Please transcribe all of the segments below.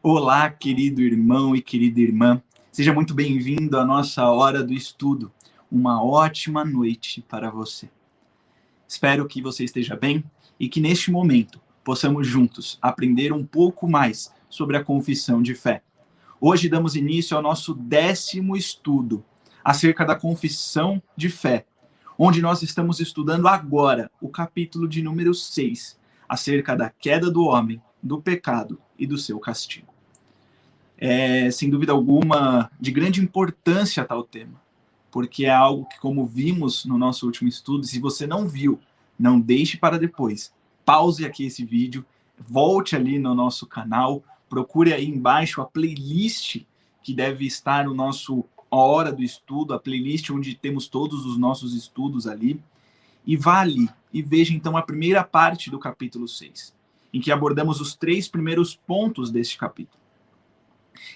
Olá, querido irmão e querida irmã. Seja muito bem-vindo à nossa hora do estudo. Uma ótima noite para você. Espero que você esteja bem e que neste momento possamos juntos aprender um pouco mais sobre a confissão de fé. Hoje damos início ao nosso 10º estudo acerca da confissão de fé, onde nós estamos estudando agora o capítulo de número 6, acerca da queda do homem, do pecado e do seu castigo. É, sem dúvida alguma, de grande importância tal tema, porque é algo que, como vimos no nosso último estudo, se você não viu, não deixe para depois. Pause aqui esse vídeo, volte ali no nosso canal, procure aí embaixo a playlist que deve estar no nosso Hora do Estudo, a playlist onde temos todos os nossos estudos ali, e vá ali e veja então a primeira parte do capítulo 6, em que abordamos os 3 primeiros pontos deste capítulo.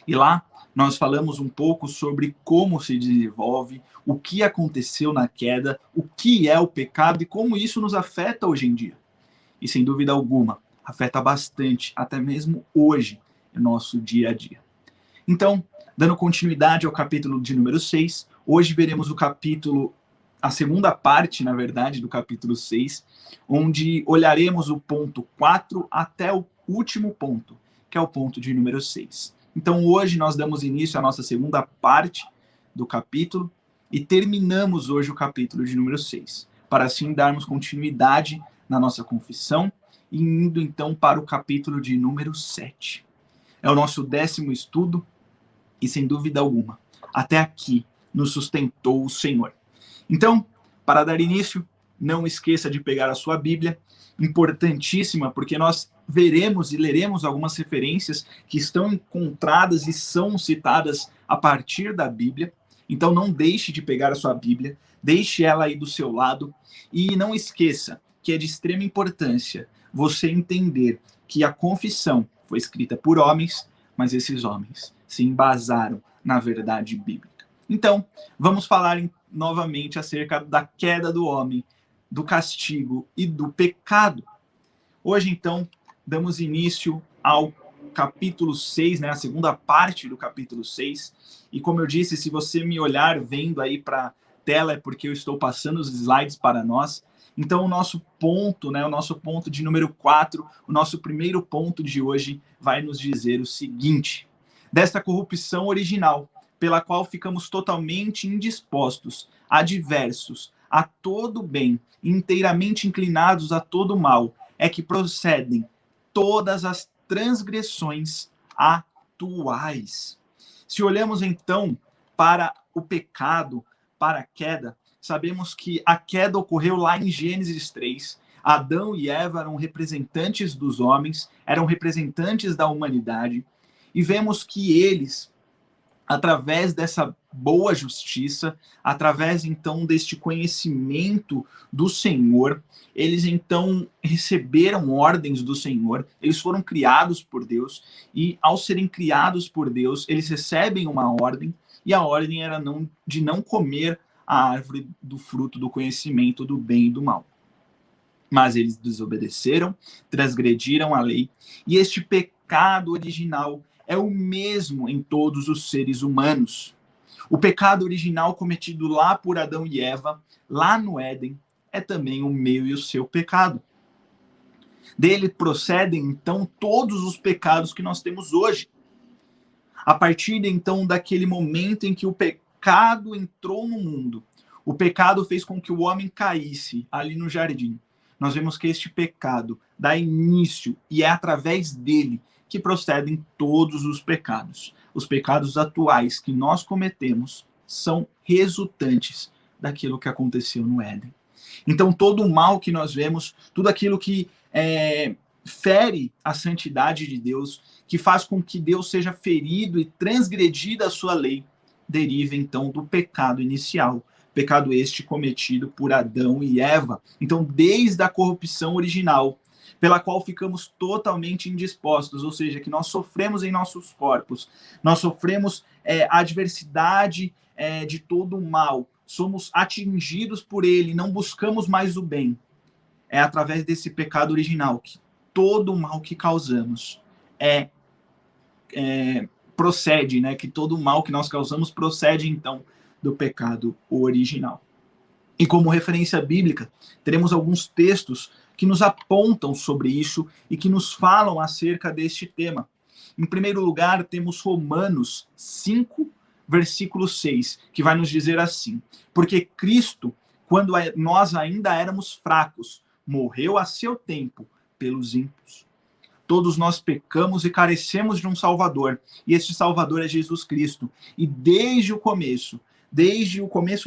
E lá nós falamos um pouco sobre como se desenvolve, o que aconteceu na queda, o que é o pecado e como isso nos afeta hoje em dia. E sem dúvida alguma, afeta bastante, até mesmo hoje, no nosso dia a dia. Então, dando continuidade ao capítulo de número 6, hoje veremos a segunda parte, na verdade, do capítulo 6, onde olharemos o ponto 4 até o último ponto, que é o ponto de número 6. Então, hoje nós damos início à nossa segunda parte do capítulo e terminamos hoje o capítulo de número 6, para assim darmos continuidade na nossa confissão e indo então para o capítulo de número 7. É o nosso 10º estudo e, sem dúvida alguma, até aqui nos sustentou o Senhor. Então, para dar início, não esqueça de pegar a sua Bíblia, importantíssima, porque nós veremos e leremos algumas referências que estão encontradas e são citadas a partir da Bíblia. Então não deixe de pegar a sua Bíblia, deixe ela aí do seu lado e não esqueça que é de extrema importância você entender que a confissão foi escrita por homens, mas esses homens se embasaram na verdade bíblica. Então, vamos falar novamente acerca da queda do homem, do castigo e do pecado. Hoje, então, damos início ao capítulo 6, né, a segunda parte do capítulo 6. E como eu disse, se você me olhar vendo aí para a tela, é porque eu estou passando os slides para nós. Então, o nosso ponto, né, o nosso ponto de número 4, o nosso primeiro ponto de hoje vai nos dizer o seguinte: desta corrupção original, pela qual ficamos totalmente indispostos, adversos a todo bem, inteiramente inclinados a todo mal, é que procedem todas as transgressões atuais. Se olhamos então para o pecado, para a queda, sabemos que a queda ocorreu lá em Gênesis 3. Adão e Eva eram representantes dos homens, eram representantes da humanidade, e vemos que eles, através dessa boa justiça, através então deste conhecimento do Senhor, eles então receberam ordens do Senhor, eles foram criados por Deus, e ao serem criados por Deus, eles recebem uma ordem, e a ordem era de não comer a árvore do fruto do conhecimento do bem e do mal. Mas eles desobedeceram, transgrediram a lei, e este pecado original é o mesmo em todos os seres humanos. O pecado original cometido lá por Adão e Eva, lá no Éden, é também o meu e o seu pecado. Dele procedem, então, todos os pecados que nós temos hoje. A partir, então, daquele momento em que o pecado entrou no mundo, o pecado fez com que o homem caísse ali no jardim. Nós vemos que este pecado dá início, e é através dele que procedem todos os pecados. Os pecados atuais que nós cometemos são resultantes daquilo que aconteceu no Éden. Então, todo o mal que nós vemos, tudo aquilo que fere a santidade de Deus, que faz com que Deus seja ferido e transgredida a sua lei, deriva então do pecado inicial. Pecado este cometido por Adão e Eva. Então, desde a corrupção original, pela qual ficamos totalmente indispostos, ou seja, que nós sofremos em nossos corpos, nós sofremos a adversidade de todo o mal, somos atingidos por ele, não buscamos mais o bem. É através desse pecado original que todo o mal que causamos é procede, né? Que todo o mal que nós causamos procede, então, do pecado original. E como referência bíblica, teremos alguns textos que nos apontam sobre isso e que nos falam acerca deste tema. Em primeiro lugar, temos Romanos 5, versículo 6, que vai nos dizer assim: porque Cristo, quando nós ainda éramos fracos, morreu a seu tempo pelos ímpios. Todos nós pecamos e carecemos de um Salvador, e este Salvador é Jesus Cristo. E desde o começo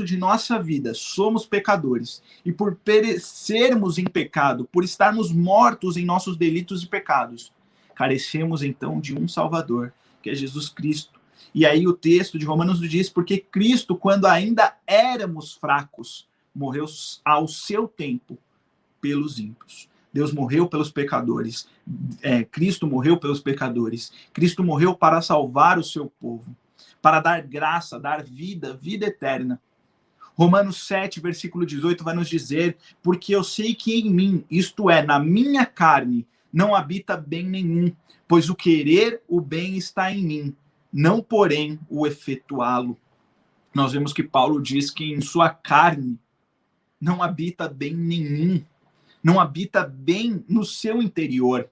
de nossa vida, somos pecadores. E por perecermos em pecado, por estarmos mortos em nossos delitos e pecados, carecemos então de um Salvador, que é Jesus Cristo. E aí o texto de Romanos nos diz: porque Cristo, quando ainda éramos fracos, morreu ao seu tempo pelos ímpios. Deus morreu pelos pecadores. Cristo morreu pelos pecadores. Cristo morreu para salvar o seu povo, para dar graça, dar vida, vida eterna. Romanos 7, versículo 18 vai nos dizer: porque eu sei que em mim, isto é, na minha carne, não habita bem nenhum, pois o querer o bem está em mim, não porém o efetuá-lo. Nós vemos que Paulo diz que em sua carne não habita bem nenhum, não habita bem no seu interior.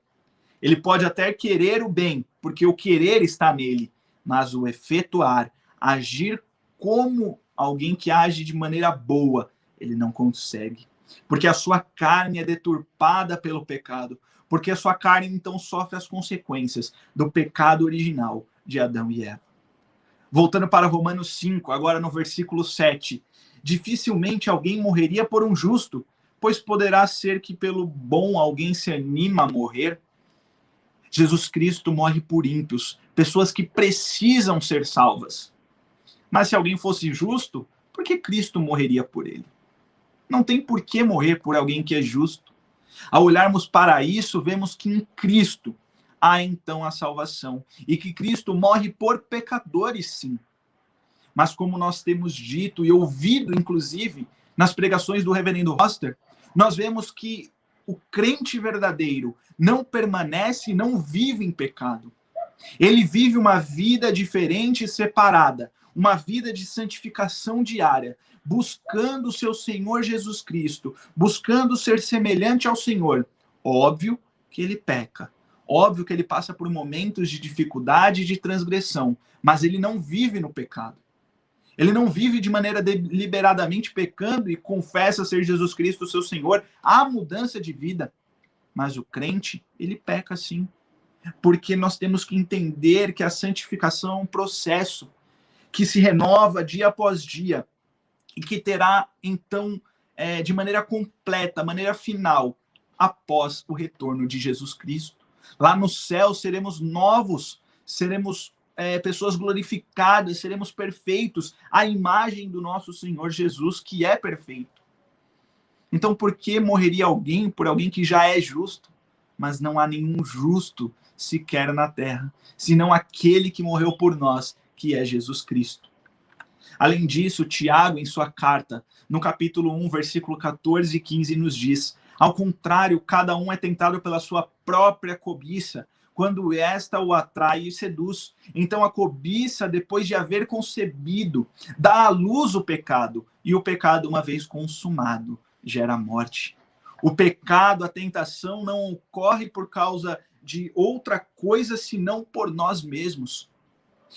Ele pode até querer o bem, porque o querer está nele, mas o efetuar, agir como alguém que age de maneira boa, ele não consegue. Porque a sua carne é deturpada pelo pecado, porque a sua carne então sofre as consequências do pecado original de Adão e Eva. Voltando para Romanos 5, agora no versículo 7, dificilmente alguém morreria por um justo, pois poderá ser que pelo bom alguém se anima a morrer. Jesus Cristo morre por ímpios, pessoas que precisam ser salvas. Mas se alguém fosse justo, por que Cristo morreria por ele? Não tem por que morrer por alguém que é justo. Ao olharmos para isso, vemos que em Cristo há então a salvação, e que Cristo morre por pecadores, sim. Mas como nós temos dito e ouvido, inclusive, nas pregações do reverendo Roster, nós vemos que o crente verdadeiro não permanece, não vive em pecado. Ele vive uma vida diferente e separada, uma vida de santificação diária, buscando o seu Senhor Jesus Cristo, buscando ser semelhante ao Senhor. Óbvio que ele peca, óbvio que ele passa por momentos de dificuldade e de transgressão, mas ele não vive no pecado. Ele não vive de maneira deliberadamente pecando e confessa ser Jesus Cristo o seu Senhor. Há mudança de vida. Mas o crente, ele peca sim. Porque nós temos que entender que a santificação é um processo que se renova dia após dia e que terá, então, de maneira completa, maneira final, após o retorno de Jesus Cristo. Lá no céu seremos novos, seremos pessoas glorificadas, seremos perfeitos, à imagem do nosso Senhor Jesus, que é perfeito. Então, por que morreria alguém por alguém que já é justo? Mas não há nenhum justo sequer na terra, senão aquele que morreu por nós, que é Jesus Cristo. Além disso, Tiago, em sua carta, no capítulo 1, versículo 14 e 15, nos diz: ao contrário, cada um é tentado pela sua própria cobiça, quando esta o atrai e seduz. Então a cobiça, depois de haver concebido, dá à luz o pecado, e o pecado, uma vez consumado, gera morte. O pecado, a tentação, não ocorre por causa de outra coisa senão por nós mesmos.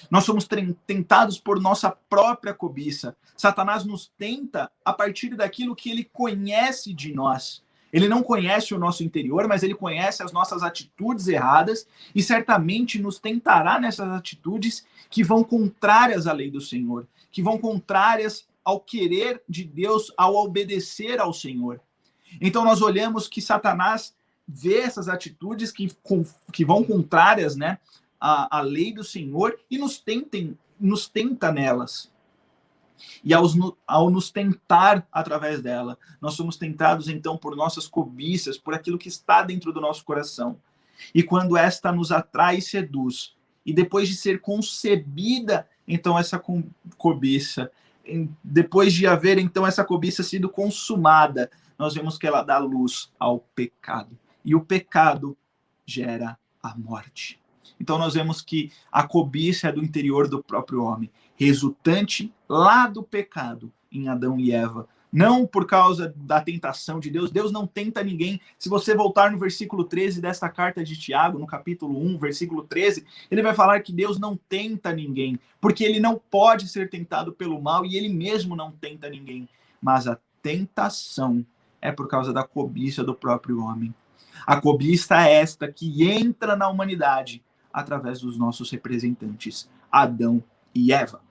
Nós somos tentados por nossa própria cobiça. Satanás nos tenta a partir daquilo que ele conhece de nós. Ele não conhece o nosso interior, mas ele conhece as nossas atitudes erradas e certamente nos tentará nessas atitudes que vão contrárias à lei do Senhor, que vão contrárias ao querer de Deus, ao obedecer ao Senhor. Então nós olhamos que Satanás vê essas atitudes que vão contrárias, né, à lei do Senhor e nos tenta nelas. E ao nos tentar através dela, nós somos tentados então por nossas cobiças, por aquilo que está dentro do nosso coração. E quando esta nos atrai e seduz, e depois de ser concebida, então essa cobiça, depois de haver então essa cobiça sido consumada, nós vemos que ela dá luz ao pecado. E o pecado gera a morte. Então nós vemos que a cobiça é do interior do próprio homem, resultante lá do pecado em Adão e Eva. Não por causa da tentação de Deus. Deus não tenta ninguém. Se você voltar no versículo 13 desta carta de Tiago, no capítulo 1, versículo 13, ele vai falar que Deus não tenta ninguém, porque ele não pode ser tentado pelo mal e ele mesmo não tenta ninguém. Mas a tentação é por causa da cobiça do próprio homem. A cobiça é esta que entra na humanidade através dos nossos representantes, Adão e Eva.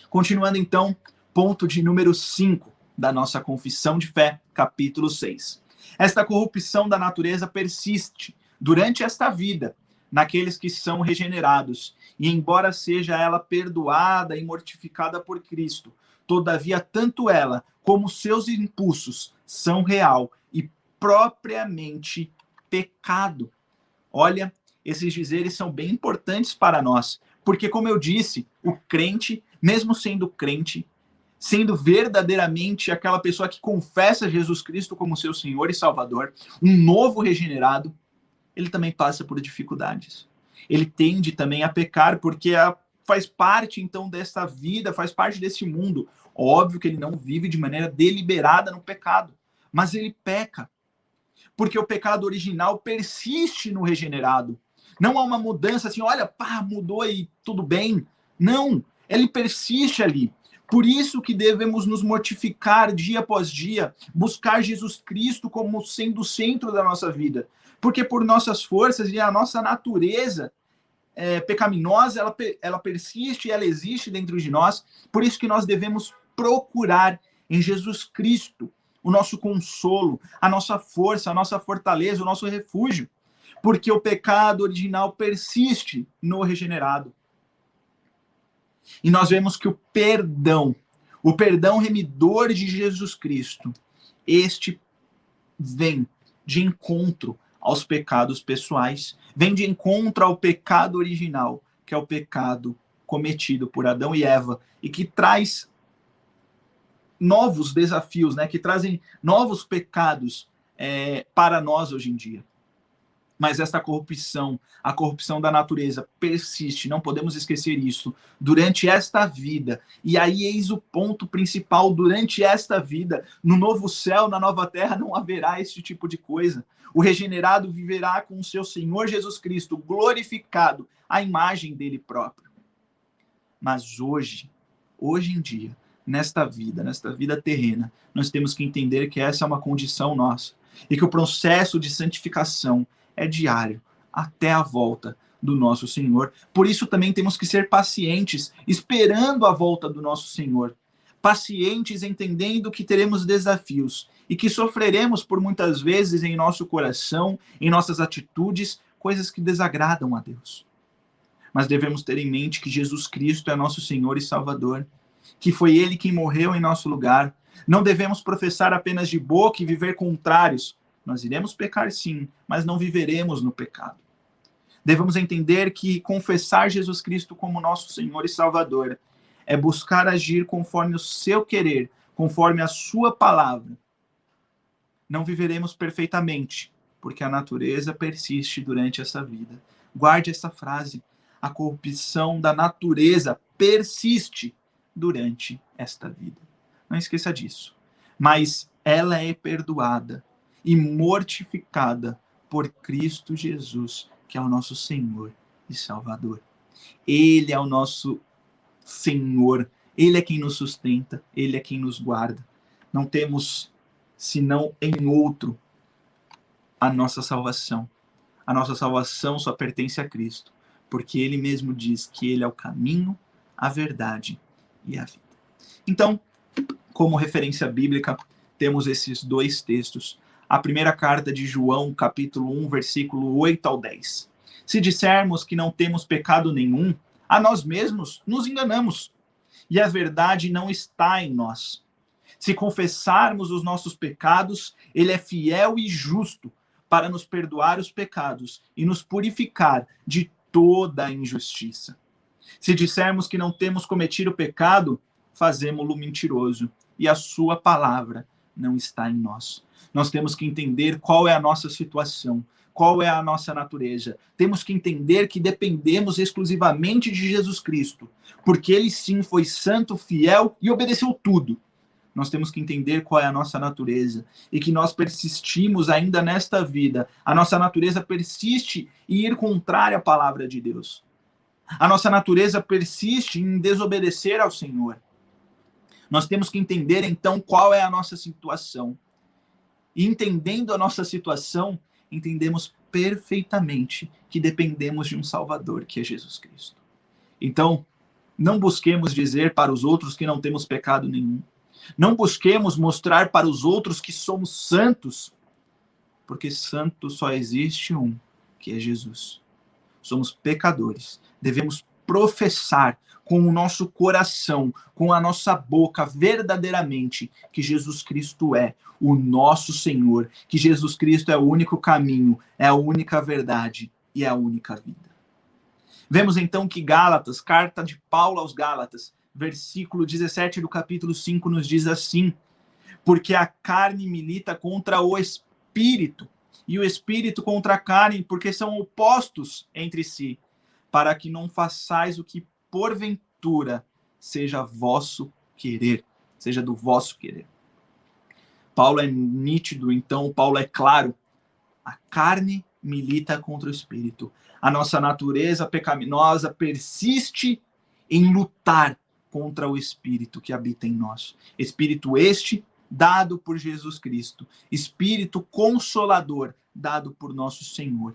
Continuando então, ponto de número 5 da nossa confissão de fé, capítulo 6. Esta corrupção da natureza persiste durante esta vida, naqueles que são regenerados, e embora seja ela perdoada e mortificada por Cristo, todavia tanto ela como seus impulsos são real e propriamente pecado. Olha, esses dizeres são bem importantes para nós, porque, como eu disse, o crente, mesmo sendo crente, sendo verdadeiramente aquela pessoa que confessa Jesus Cristo como seu Senhor e Salvador, um novo regenerado, ele também passa por dificuldades. Ele tende também a pecar, porque faz parte, então, dessa vida, faz parte desse mundo. Óbvio que ele não vive de maneira deliberada no pecado, mas ele peca, porque o pecado original persiste no regenerado. Não há uma mudança assim, olha, pá, mudou e tudo bem. Não, ele persiste ali. Por isso que devemos nos mortificar dia após dia, buscar Jesus Cristo como sendo o centro da nossa vida. Porque por nossas forças e a nossa natureza pecaminosa, ela persiste, ela existe dentro de nós. Por isso que nós devemos procurar em Jesus Cristo o nosso consolo, a nossa força, a nossa fortaleza, o nosso refúgio. Porque o pecado original persiste no regenerado. E nós vemos que o perdão remidor de Jesus Cristo, este vem de encontro aos pecados pessoais, vem de encontro ao pecado original, que é o pecado cometido por Adão e Eva, e que traz novos desafios, né, que trazem novos pecados para nós hoje em dia. Mas esta corrupção, a corrupção da natureza persiste, não podemos esquecer isso, durante esta vida. E aí eis o ponto principal, durante esta vida, no novo céu, na nova terra, não haverá esse tipo de coisa. O regenerado viverá com o seu Senhor Jesus Cristo, glorificado, a imagem dele próprio. Mas hoje em dia, nesta vida terrena, nós temos que entender que essa é uma condição nossa, e que o processo de santificação é diário, até a volta do nosso Senhor. Por isso também temos que ser pacientes, esperando a volta do nosso Senhor. Pacientes, entendendo que teremos desafios e que sofreremos por muitas vezes em nosso coração, em nossas atitudes, coisas que desagradam a Deus. Mas devemos ter em mente que Jesus Cristo é nosso Senhor e Salvador, que foi Ele quem morreu em nosso lugar. Não devemos professar apenas de boca e viver contrários. Nós iremos pecar sim, mas não viveremos no pecado. Devemos entender que confessar Jesus Cristo como nosso Senhor e Salvador é buscar agir conforme o seu querer, conforme a sua palavra. Não viveremos perfeitamente, porque a natureza persiste durante essa vida. Guarde essa frase. A corrupção da natureza persiste durante esta vida. Não esqueça disso. Mas ela é perdoada e mortificada por Cristo Jesus, que é o nosso Senhor e Salvador. Ele é o nosso Senhor, Ele é quem nos sustenta, Ele é quem nos guarda. Não temos senão em outro a nossa salvação. A nossa salvação só pertence a Cristo, porque Ele mesmo diz que Ele é o caminho, a verdade e a vida. Então, como referência bíblica, temos esses dois textos. A primeira carta de João, capítulo 1, versículo 8 ao 10. Se dissermos que não temos pecado nenhum, a nós mesmos nos enganamos, e a verdade não está em nós. Se confessarmos os nossos pecados, Ele é fiel e justo para nos perdoar os pecados e nos purificar de toda a injustiça. Se dissermos que não temos cometido pecado, fazemo-lo mentiroso, e a sua palavra não está em nós. Nós temos que entender qual é a nossa situação, qual é a nossa natureza. Temos que entender que dependemos exclusivamente de Jesus Cristo, porque ele sim foi santo, fiel e obedeceu tudo. Nós temos que entender qual é a nossa natureza e que nós persistimos ainda nesta vida. A nossa natureza persiste em ir contrária à palavra de Deus. A nossa natureza persiste em desobedecer ao Senhor. Nós temos que entender, então, qual é a nossa situação. E entendendo a nossa situação, entendemos perfeitamente que dependemos de um Salvador, que é Jesus Cristo. Então, não busquemos dizer para os outros que não temos pecado nenhum. Não busquemos mostrar para os outros que somos santos, porque santo só existe um, que é Jesus. Somos pecadores. Devemos professar com o nosso coração, com a nossa boca, verdadeiramente, que Jesus Cristo é o nosso Senhor, que Jesus Cristo é o único caminho, é a única verdade e é a única vida. Vemos então que Gálatas, carta de Paulo aos Gálatas, versículo 17 do capítulo 5 nos diz assim: porque a carne milita contra o espírito, e o espírito contra a carne, porque são opostos entre si, para que não façais o que porventura seja vosso querer, seja do vosso querer. Paulo é nítido, então, Paulo é claro. A carne milita contra o espírito. A nossa natureza pecaminosa persiste em lutar contra o espírito que habita em nós. Espírito este dado por Jesus Cristo. Espírito consolador dado por nosso Senhor.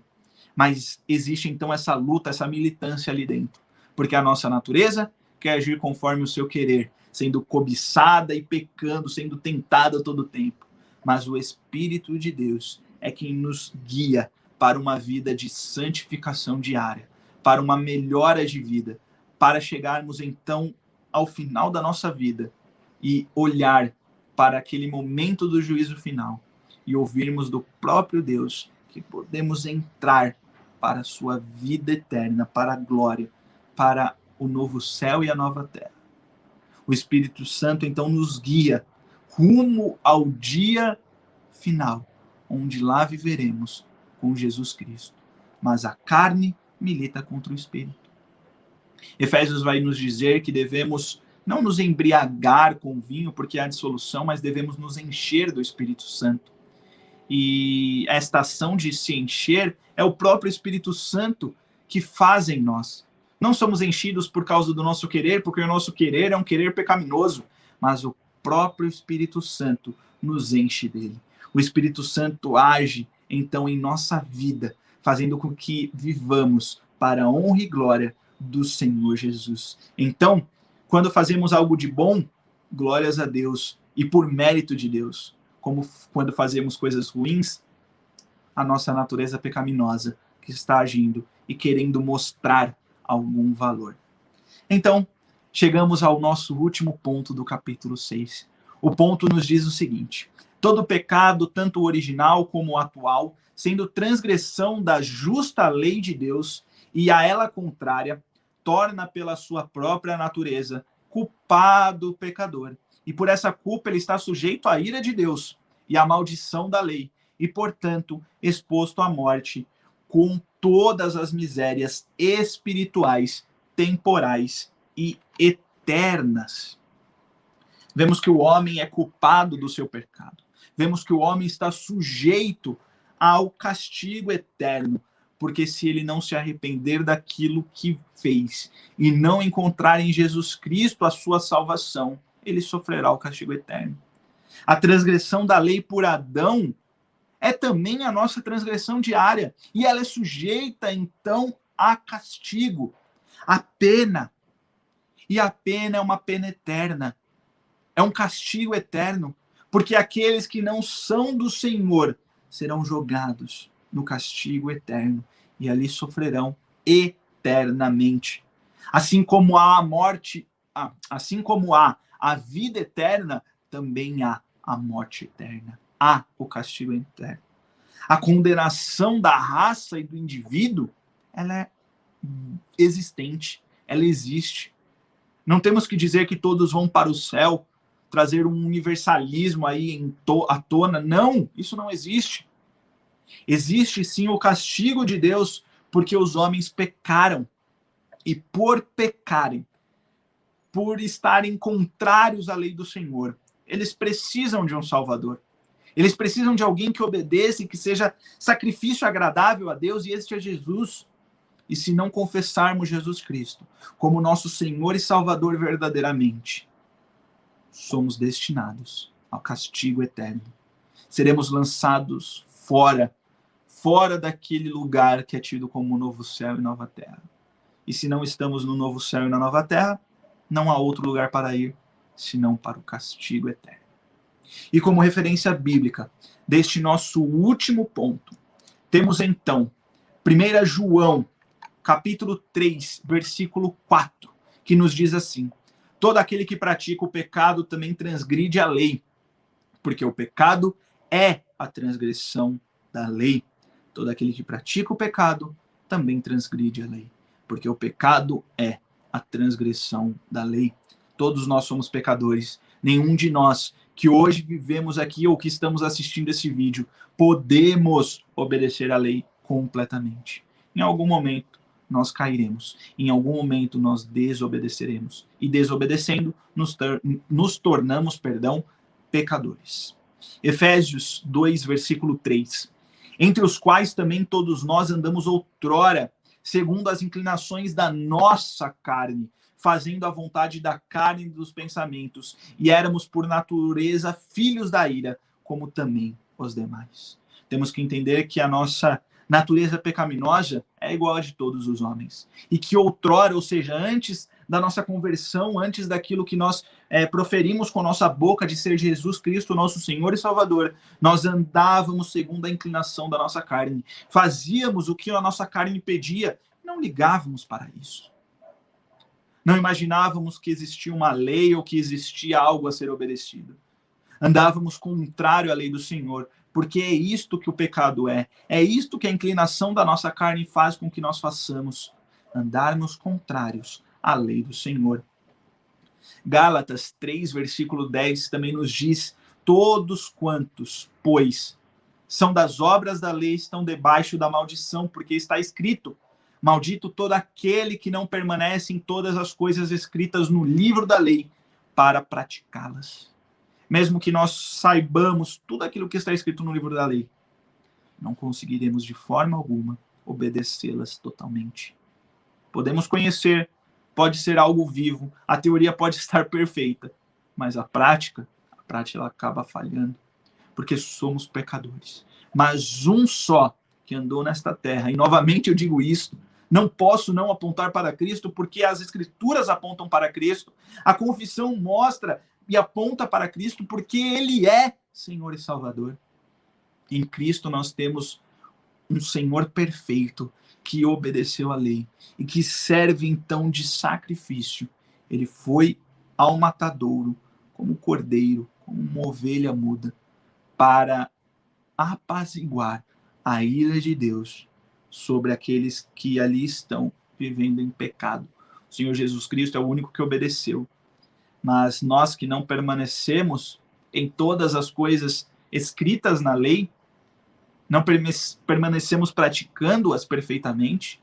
Mas existe então essa luta, essa militância ali dentro. Porque a nossa natureza quer agir conforme o seu querer, sendo cobiçada e pecando, sendo tentada todo o tempo. Mas o Espírito de Deus é quem nos guia para uma vida de santificação diária, para uma melhora de vida, para chegarmos então ao final da nossa vida e olhar para aquele momento do juízo final e ouvirmos do próprio Deus que podemos entrar para a sua vida eterna, para a glória, para o novo céu e a nova terra. O Espírito Santo então nos guia rumo ao dia final, onde lá viveremos com Jesus Cristo. Mas a carne milita contra o Espírito. Efésios vai nos dizer que devemos não nos embriagar com vinho, porque há dissolução, mas devemos nos encher do Espírito Santo. E esta ação de se encher é o próprio Espírito Santo que faz em nós. Não somos enchidos por causa do nosso querer, porque o nosso querer é um querer pecaminoso, mas o próprio Espírito Santo nos enche dele. O Espírito Santo age, então, em nossa vida, fazendo com que vivamos para a honra e glória do Senhor Jesus. Então, quando fazemos algo de bom, glórias a Deus e por mérito de Deus. Como quando fazemos coisas ruins, a nossa natureza pecaminosa que está agindo e querendo mostrar algum valor. Então, chegamos ao nosso último ponto do capítulo 6. O ponto nos diz o seguinte: todo pecado, tanto o original como o atual, sendo transgressão da justa lei de Deus e a ela contrária, torna pela sua própria natureza culpado o pecador. E por essa culpa ele está sujeito à ira de Deus e à maldição da lei, e, portanto, exposto à morte com todas as misérias espirituais, temporais e eternas. Vemos que o homem é culpado do seu pecado. Vemos que o homem está sujeito ao castigo eterno, porque se ele não se arrepender daquilo que fez e não encontrar em Jesus Cristo a sua salvação, ele sofrerá o castigo eterno. A transgressão da lei por Adão é também a nossa transgressão diária, e ela é sujeita, então, a castigo, a pena. E a pena é uma pena eterna, é um castigo eterno, porque aqueles que não são do Senhor serão jogados no castigo eterno, e ali sofrerão eternamente. Assim como há a morte, assim como há a vida eterna, também há a morte eterna. Há o castigo eterno. A condenação da raça e do indivíduo, ela é existente, ela existe. Não temos que dizer que todos vão para o céu, trazer um universalismo aí à tona. Não, isso não existe. Existe sim o castigo de Deus porque os homens pecaram. E por pecarem, por estarem contrários à lei do Senhor, eles precisam de um Salvador. Eles precisam de alguém que obedeça e que seja sacrifício agradável a Deus, e este é Jesus. E se não confessarmos Jesus Cristo como nosso Senhor e Salvador verdadeiramente, somos destinados ao castigo eterno. Seremos lançados fora daquele lugar que é tido como novo céu e nova terra. E se não estamos no novo céu e na nova terra, não há outro lugar para ir, senão para o castigo eterno. E como referência bíblica deste nosso último ponto, temos então 1 João, capítulo 3, versículo 4, que nos diz assim: todo aquele que pratica o pecado também transgride a lei, porque o pecado é a transgressão da lei. Todo aquele que pratica o pecado também transgride a lei, porque o pecado é a transgressão da lei. Todos nós somos pecadores. Nenhum de nós que hoje vivemos aqui ou que estamos assistindo esse vídeo podemos obedecer à lei completamente. Em algum momento nós cairemos, em algum momento nós desobedeceremos, e desobedecendo nos tornamos, pecadores. Efésios 2, versículo 3. Entre os quais também todos nós andamos outrora, segundo as inclinações da nossa carne, fazendo a vontade da carne e dos pensamentos, e éramos por natureza filhos da ira, como também os demais. Temos que entender que a nossa natureza pecaminosa é igual a de todos os homens, e que outrora, ou seja, antes da nossa conversão, antes daquilo que nós proferimos com nossa boca de ser Jesus Cristo, nosso Senhor e Salvador, nós andávamos segundo a inclinação da nossa carne, fazíamos o que a nossa carne pedia, não ligávamos para isso. Não imaginávamos que existia uma lei ou que existia algo a ser obedecido. Andávamos contrário à lei do Senhor, porque é isto que o pecado é. É isto que a inclinação da nossa carne faz com que nós façamos. Andarmos contrários à lei do Senhor. Gálatas 3, versículo 10 também nos diz: todos quantos, pois, são das obras da lei estão debaixo da maldição, porque está escrito: maldito todo aquele que não permanece em todas as coisas escritas no livro da lei para praticá-las. Mesmo que nós saibamos tudo aquilo que está escrito no livro da lei, não conseguiremos de forma alguma obedecê-las totalmente. Podemos conhecer, pode ser algo vivo, a teoria pode estar perfeita, mas a prática ela acaba falhando, porque somos pecadores. Mas um só que andou nesta terra, e novamente eu digo isso, não posso não apontar para Cristo, porque as Escrituras apontam para Cristo, a confissão mostra e aponta para Cristo, porque Ele é Senhor e Salvador. Em Cristo nós temos um Senhor perfeito, que obedeceu à lei, e que serve então de sacrifício. Ele foi ao matadouro, como cordeiro, como uma ovelha muda, para apaziguar a ira de Deus sobre aqueles que ali estão vivendo em pecado. O Senhor Jesus Cristo é o único que obedeceu. Mas nós que não permanecemos em todas as coisas escritas na lei, não permanecemos praticando-as perfeitamente,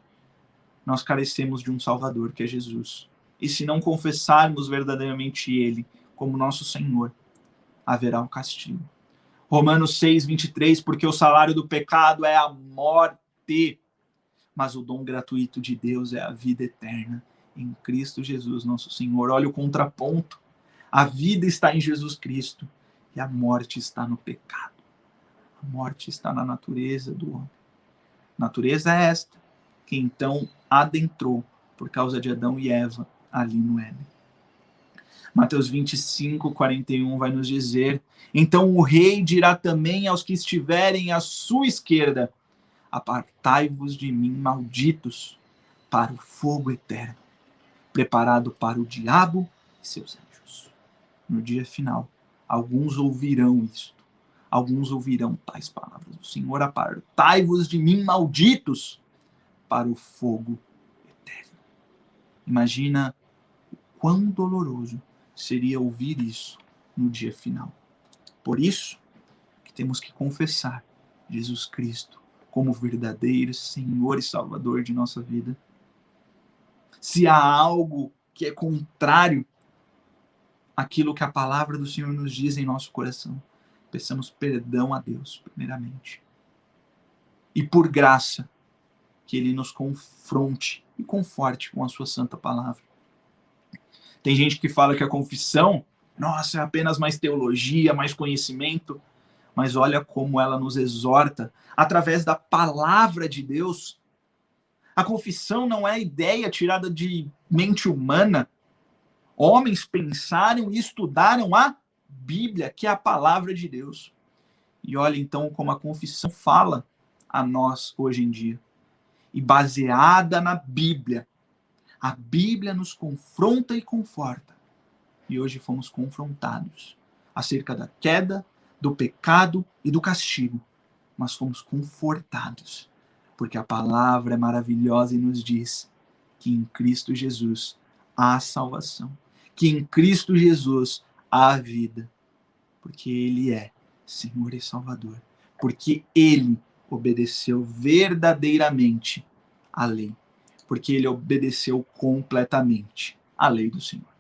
nós carecemos de um Salvador, que é Jesus. E se não confessarmos verdadeiramente Ele como nosso Senhor, haverá um castigo. Romanos 6, 23, porque o salário do pecado é a morte, mas o dom gratuito de Deus é a vida eterna em Cristo Jesus, nosso Senhor. Olha o contraponto. A vida está em Jesus Cristo e a morte está no pecado. A morte está na natureza do homem. Natureza é esta, que então adentrou por causa de Adão e Eva ali no Éden. Mateus 25, 41 vai nos dizer: então o rei dirá também aos que estiverem à sua esquerda: apartai-vos de mim, malditos, para o fogo eterno, preparado para o diabo e seus anjos. No dia final, alguns ouvirão isto. Alguns ouvirão tais palavras do Senhor: apartai-vos de mim, malditos, para o fogo eterno. Imagina o quão doloroso seria ouvir isso no dia final. Por isso que temos que confessar Jesus Cristo como verdadeiro Senhor e Salvador de nossa vida. Se há algo que é contrário àquilo que a palavra do Senhor nos diz em nosso coração, peçamos perdão a Deus, primeiramente. E por graça, que Ele nos confronte e conforte com a sua santa palavra. Tem gente que fala que a confissão, nossa, é apenas mais teologia, mais conhecimento, mas olha como ela nos exorta através da palavra de Deus. A confissão não é ideia tirada de mente humana. Homens pensaram e estudaram a Bíblia, que é a palavra de Deus. E olha então como a confissão fala a nós hoje em dia. E baseada na Bíblia, a Bíblia nos confronta e conforta. E hoje fomos confrontados acerca da queda, do pecado e do castigo. Mas fomos confortados, porque a palavra é maravilhosa e nos diz que em Cristo Jesus há salvação, que em Cristo Jesus há vida, porque Ele é Senhor e Salvador, porque Ele obedeceu verdadeiramente à lei, porque Ele obedeceu completamente à lei do Senhor.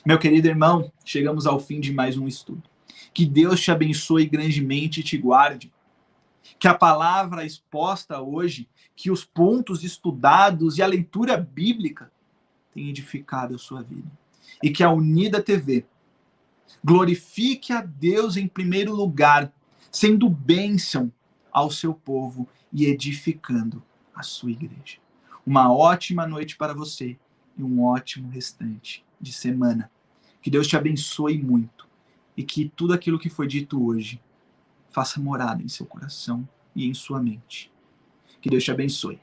Meu querido irmão, chegamos ao fim de mais um estudo. Que Deus te abençoe grandemente e te guarde. Que a palavra exposta hoje, que os pontos estudados e a leitura bíblica tenham edificado a sua vida. E que a Unida TV glorifique a Deus em primeiro lugar, sendo bênção ao seu povo e edificando a sua igreja. Uma ótima noite para você e um ótimo restante de semana. Que Deus te abençoe muito e que tudo aquilo que foi dito hoje faça morada em seu coração e em sua mente. Que Deus te abençoe.